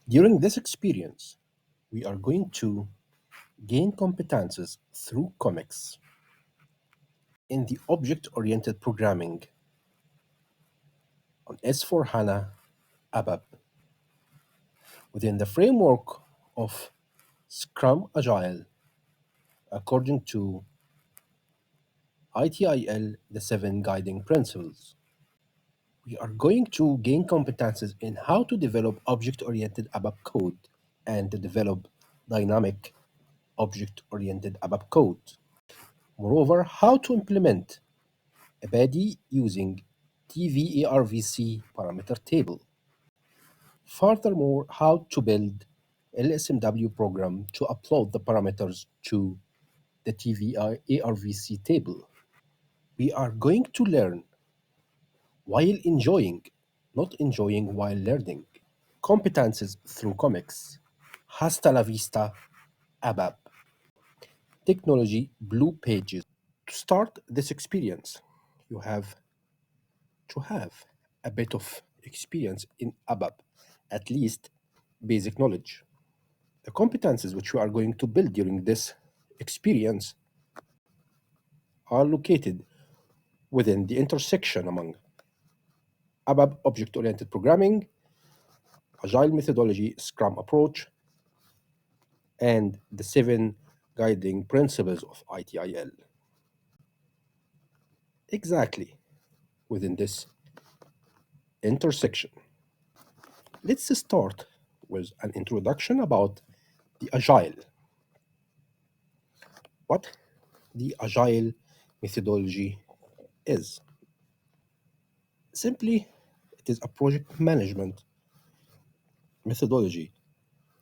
During this experience, we are going to gain competences through comics in the object-oriented programming on S/4HANA ABAP within the framework of ScrumAgile according to ITIL, the 7 guiding principles. We are going to gain competences in how to develop object-oriented ABAP code and to develop dynamic object-oriented ABAP code. Moreover, how to implement a body using TVARVC parameter table. Furthermore, how to build LSMW program to upload the parameters to the TVARVC table. We are going to learn while enjoying, not enjoying while learning. Competences through comics. Hasta la vista, ABAP. Technology Blue Pages. To start this experience, you have to have a bit of experience in ABAP, at least basic knowledge. The competences which we are going to build during this experience are located within the intersection among ABAP object-oriented programming, Agile methodology, Scrum approach, and the 7 guiding principles of ITIL. Exactly within this intersection. Let's start with an introduction about the Agile. What the Agile methodology is. Simply, it is a project management methodology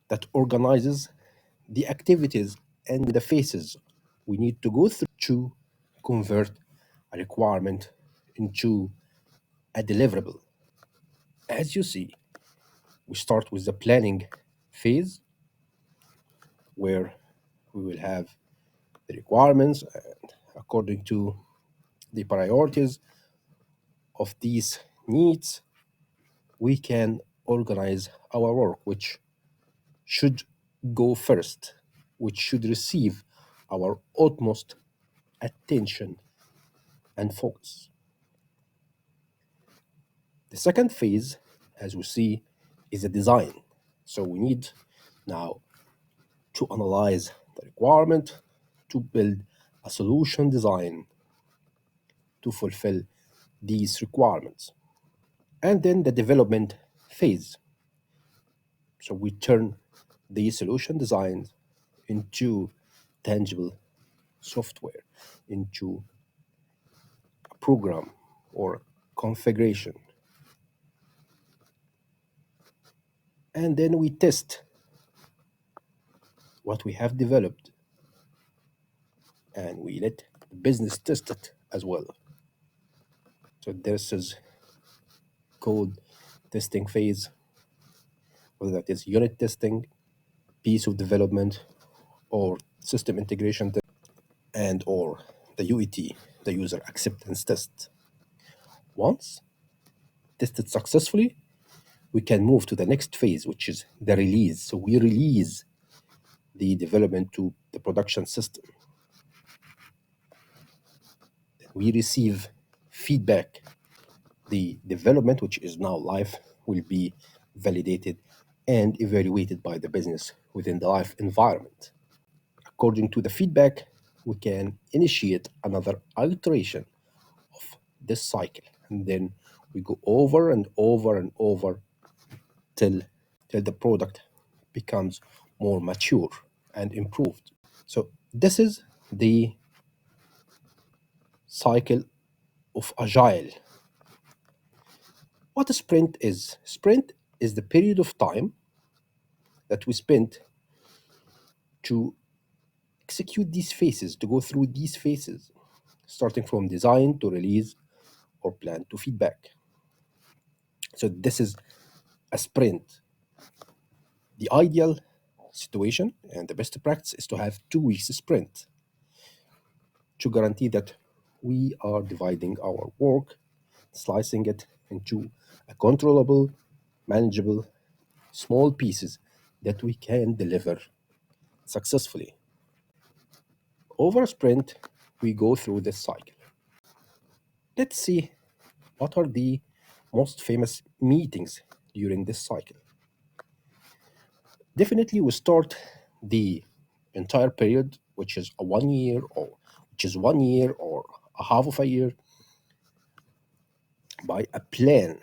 that organizes the activities and the phases we need to go through to convert a requirement into a deliverable. As you see, we start with the planning phase where we will have the requirements and according to the priorities of these needs, we can organize our work, which should go first, which should receive our utmost attention and focus. The second phase, as we see, is the design. So we need now to analyze the requirement, to build a solution design to fulfill these requirements. And then the development phase. So we turn the solution design into tangible software, into a program or configuration. And then we test what we have developed and we let the business test it as well. So this is code testing phase, whether that is unit testing, piece of development, or system integration and or the UAT, the user acceptance test. Once tested successfully, we can move to the next phase, which is the release. So we release the development to the production system. We receive feedback. The development, which is now live, will be validated and evaluated by the business within the live environment. According to the feedback, we can initiate another iteration of this cycle. And then we go over and over and over till the product becomes more mature and improved. So this is the cycle of Agile. What a sprint is? Sprint is the period of time that we spend to execute these phases, to go through these phases, starting from design to release or plan to feedback. So this is a sprint. The ideal situation and the best practice is to have 2 weeks sprint to guarantee that we are dividing our work, slicing it into a controllable, manageable small pieces that we can deliver successfully. Over a sprint, we go through this cycle. Let's see what are the most famous meetings during this cycle. Definitely, we start the entire period, which is a 1 year, or which is 1 year or a half of a year, by a plan,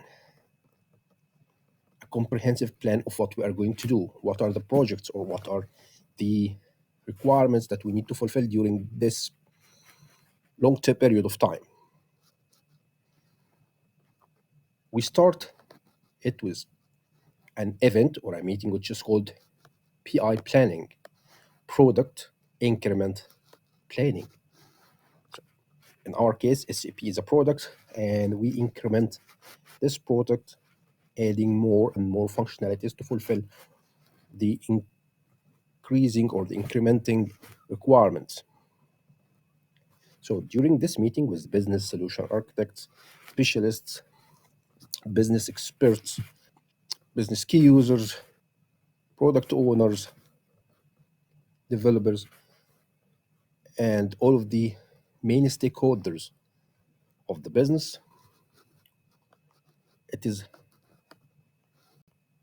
a comprehensive plan of what we are going to do, what are the projects or what are the requirements that we need to fulfill during this long-term period of time. We start it with an event or a meeting which is called PI planning, product increment planning. In our case, SAP is a product, and we increment this product, adding more and more functionalities to fulfill the increasing or the incrementing requirements. So during this meeting with business solution architects, specialists, business experts, business key users, product owners, developers, and all of the main stakeholders of the business, it is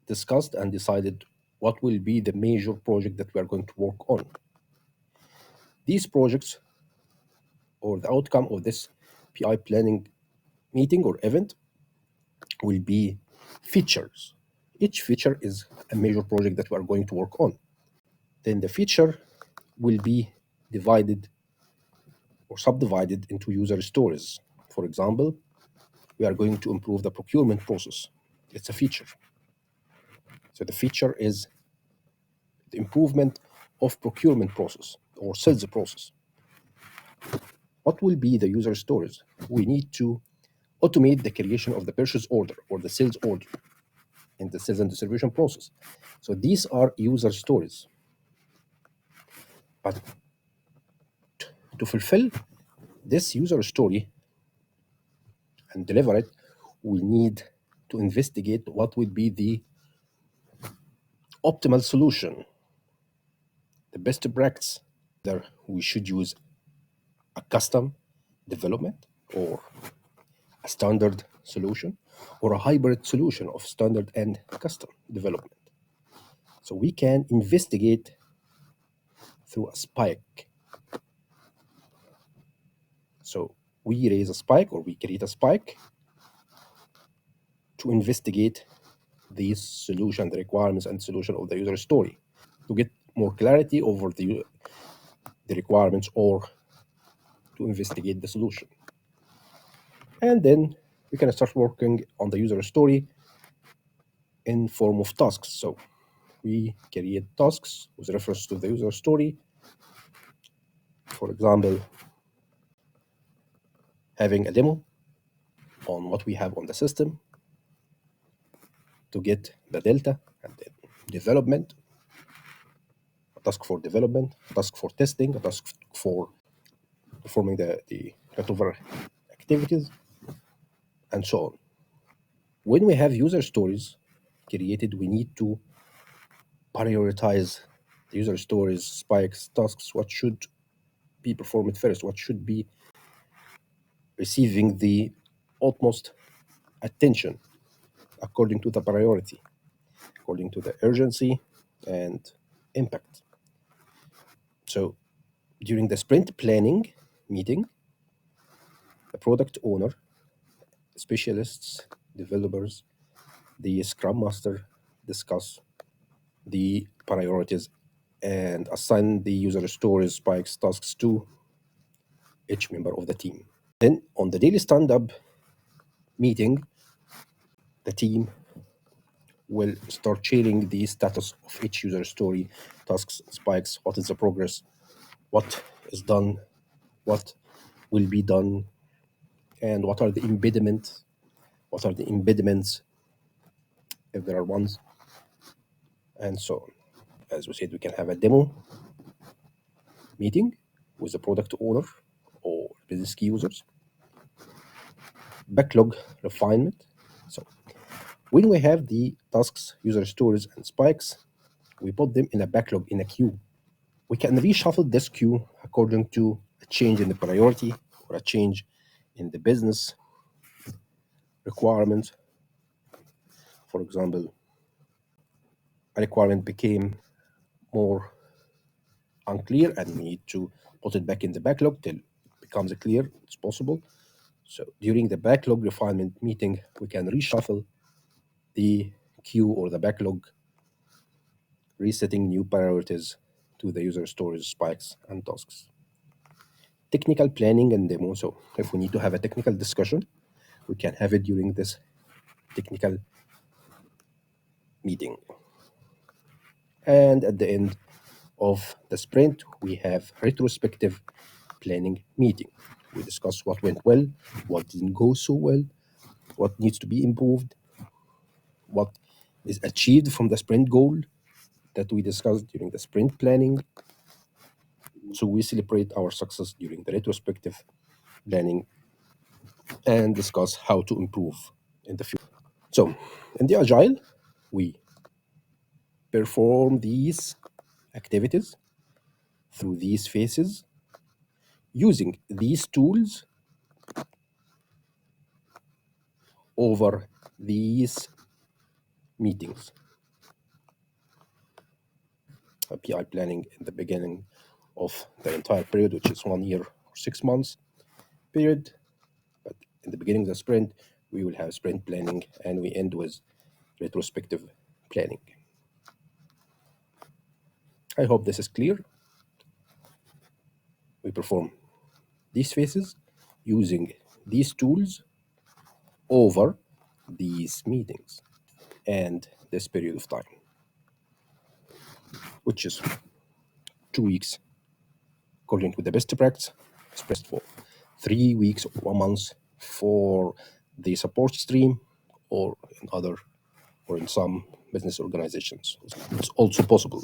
discussed and decided what will be the major project that we are going to work on. These projects, or the outcome of this PI planning meeting or event, will be features. Each feature is a major project that we are going to work on. Then the feature will be divided or subdivided into user stories. For example, we are going to improve the procurement process. It's a feature. So the feature is the improvement of procurement process or sales process. What will be the user stories? We need to automate the creation of the purchase order or the sales order in the sales and distribution process. So these are user stories. But to fulfill this user story and deliver it, we need to investigate what would be the optimal solution, the best practice. There, we should use a custom development or a standard solution or a hybrid solution of standard and custom development. So we can investigate through a spike. So we raise a spike or we create a spike to investigate these solution, the requirements and solution of the user story, to get more clarity over the requirements or to investigate the solution. And then we can start working on the user story in form of tasks. So we create tasks with reference to the user story. For example, having a demo on what we have on the system to get the delta, and then development, a task for development, a task for testing, a task for performing the cutover activities, and so on. When we have user stories created, we need to prioritize the user stories, spikes, tasks, what should be performed first, what should be receiving the utmost attention according to the priority, according to the urgency and impact. So during the sprint planning meeting, the product owner, specialists, developers, the Scrum Master discuss the priorities and assign the user stories, spikes, tasks to each member of the team. Then on the daily stand-up meeting, the team will start sharing the status of each user story, tasks, spikes, what is the progress, what is done, what will be done, and what are the impediments, if there are ones, and so on. As we said, we can have a demo meeting with the product owner or business key users. Backlog refinement. So When we have the tasks, user stories, and spikes, we put them in a backlog in a queue. We can reshuffle this queue according to a change in the priority or a change in the business requirement. For example, a requirement became more unclear and we need to put it back in the backlog till it becomes clear it's possible. So during the backlog refinement meeting, we can reshuffle the queue or the backlog, resetting new priorities to the user stories, spikes, and tasks. Technical planning and demo. So if we need to have a technical discussion, we can have it during this technical meeting. And at the end of the sprint, we have retrospective planning meeting. We discuss what went well, what didn't go so well, what needs to be improved, what is achieved from the sprint goal that we discussed during the sprint planning. So we celebrate our success during the retrospective planning and discuss how to improve in the future. So in the Agile, we perform these activities through these phases using these tools over these meetings. PI planning in the beginning of the entire period, which is 1 year or 6 months period. But in the beginning of the sprint, we will have sprint planning and we end with retrospective planning. I hope this is clear. We perform these phases using these tools over these meetings and this period of time, which is 2 weeks according to the best practice, expressed for 3 weeks or 1 month for the support stream, or in some business organizations. It's also possible.